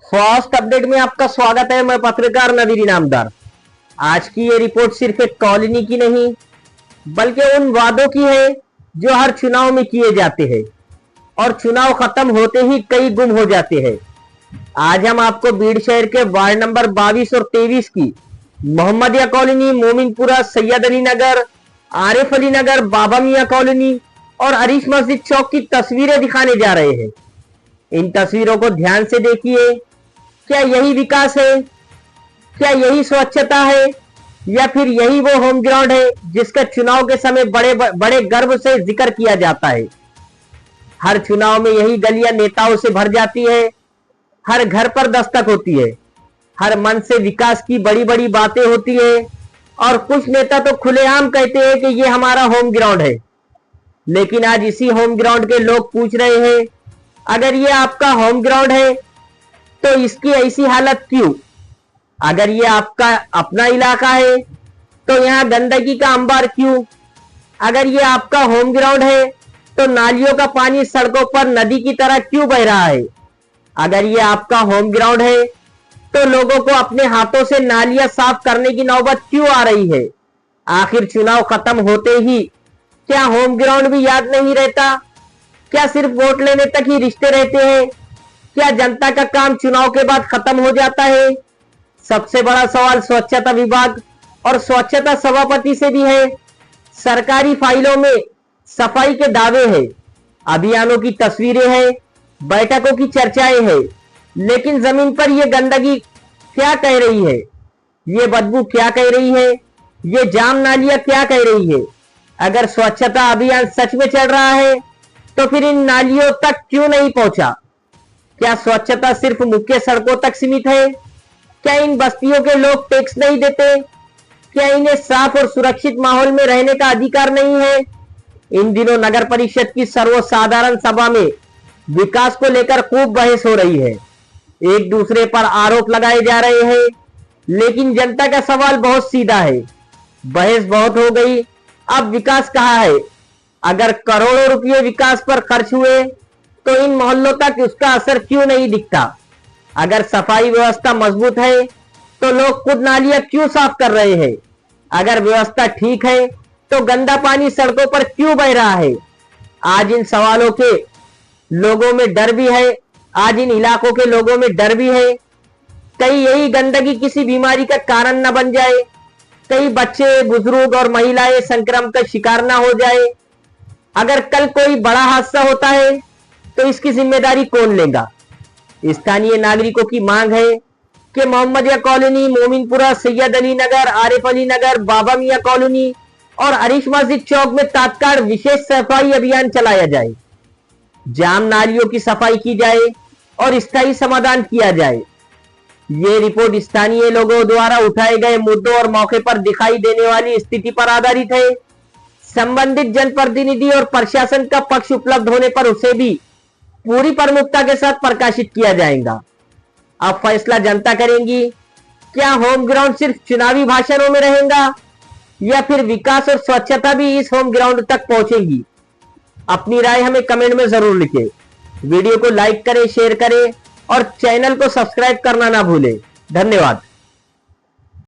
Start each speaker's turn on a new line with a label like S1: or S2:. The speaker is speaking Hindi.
S1: फर्स्ट अपडेट में आपका स्वागत है। मैं पत्रकार नवीर इनामदार। आज की ये रिपोर्ट सिर्फ एक कॉलोनी की नहीं बल्कि उन वादों की है जो हर चुनाव में किए जाते हैं और चुनाव खत्म होते ही कई गुम हो जाते हैं। आज हम आपको बीड़ शहर के वार्ड नंबर 22 और 23 की मोहम्मदिया कॉलोनी, मोमिनपुरा, सैयद अली नगर, आरिफ अली नगर, बाबा मियां कॉलोनी और अरीश मस्जिद चौक की तस्वीरें दिखाने जा रहे हैं। इन तस्वीरों को ध्यान से देखिए। क्या यही विकास है? क्या यही स्वच्छता है? या फिर यही वो होम ग्राउंड है जिसका चुनाव के समय बड़े बड़े गर्व से जिक्र किया जाता है? हर चुनाव में यही गलियां नेताओं से भर जाती है, हर घर पर दस्तक होती है, हर मन से विकास की बड़ी बड़ी बातें होती है और कुछ नेता तो खुलेआम कहते हैं कि ये हमारा होम ग्राउंड है। लेकिन आज इसी होम ग्राउंड के लोग पूछ रहे हैं, अगर ये आपका होम ग्राउंड है तो इसकी ऐसी हालत क्यों? अगर ये आपका अपना इलाका है तो यहाँ गंदगी का अंबार क्यों? अगर ये आपका होम ग्राउंड है तो नालियों का पानी सड़कों पर नदी की तरह क्यों बह रहा है? अगर ये आपका होम ग्राउंड है तो लोगों को अपने हाथों से नालियां साफ करने की नौबत क्यों आ रही है? आखिर चुनाव खत्म होते ही क्या होम ग्राउंड भी याद नहीं रहता? क्या सिर्फ वोट लेने तक ही रिश्ते रहते हैं? क्या जनता का काम चुनाव के बाद खत्म हो जाता है? सबसे बड़ा सवाल स्वच्छता विभाग और स्वच्छता सभापति से भी है। सरकारी फाइलों में सफाई के दावे हैं, अभियानों की तस्वीरें हैं, बैठकों की चर्चाएं हैं, लेकिन जमीन पर यह गंदगी क्या कह रही है? ये बदबू क्या कह रही है? ये जाम नालियां क्या कह रही है? अगर स्वच्छता अभियान सच में चल रहा है तो फिर इन नालियों तक क्यों नहीं पहुंचा? क्या स्वच्छता सिर्फ मुख्य सड़कों तक सीमित है? क्या इन बस्तियों के लोग टैक्स नहीं देते? क्या इन्हें साफ और सुरक्षित माहौल में रहने का अधिकार नहीं है? इन दिनों नगर परिषद की सर्वसाधारण सभा में विकास को लेकर खूब बहस हो रही है। एक दूसरे पर आरोप लगाए जा रहे हैं, लेकिन जनता का सवाल बहुत सीधा है। बहस बहुत हो गई, अब विकास कहाँ है? अगर करोड़ों रुपये विकास पर खर्च हुए तो इन मोहल्लों तक उसका असर क्यों नहीं दिखता? अगर सफाई व्यवस्था मजबूत है तो लोग खुद नालियां क्यों साफ कर रहे हैं? अगर व्यवस्था ठीक है तो गंदा पानी सड़कों पर क्यों बह रहा है? आज इन सवालों के लोगों में डर भी है, आज इन इलाकों के लोगों में डर भी है। कहीं यही गंदगी किसी बीमारी का कारण न बन जाए, कई बच्चे, बुजुर्ग और महिलाएं संक्रमण का शिकार न हो जाए। अगर कल कोई बड़ा हादसा होता है तो इसकी जिम्मेदारी कौन लेगा? स्थानीय नागरिकों की मांग है कि मोहम्मदिया कॉलोनी, मोमिनपुरा, सैयद अली नगर, आरिफ अली नगर, बाबा मियां कॉलोनी और अरीश मस्जिद चौक में तत्काल विशेष सफाई अभियान चलाया जाए, जाम नालियों की सफाई की जाए और स्थायी समाधान किया जाए। ये रिपोर्ट स्थानीय लोगों द्वारा उठाए गए मुद्दों और मौके पर दिखाई देने वाली स्थिति पर आधारित है। संबंधित जनप्रतिनिधि और प्रशासन का पक्ष उपलब्ध होने पर उसे भी पूरी प्रमुखता के साथ प्रकाशित किया जाएगा। अब फैसला जनता करेंगी। क्या होम ग्राउंड सिर्फ चुनावी भाषणों में रहेगा या फिर विकास और स्वच्छता भी इस होम ग्राउंड तक पहुंचेगी? अपनी राय हमें कमेंट में जरूर लिखें। वीडियो को लाइक करें, शेयर करें और चैनल को सब्सक्राइब करना ना भूलें। धन्यवाद।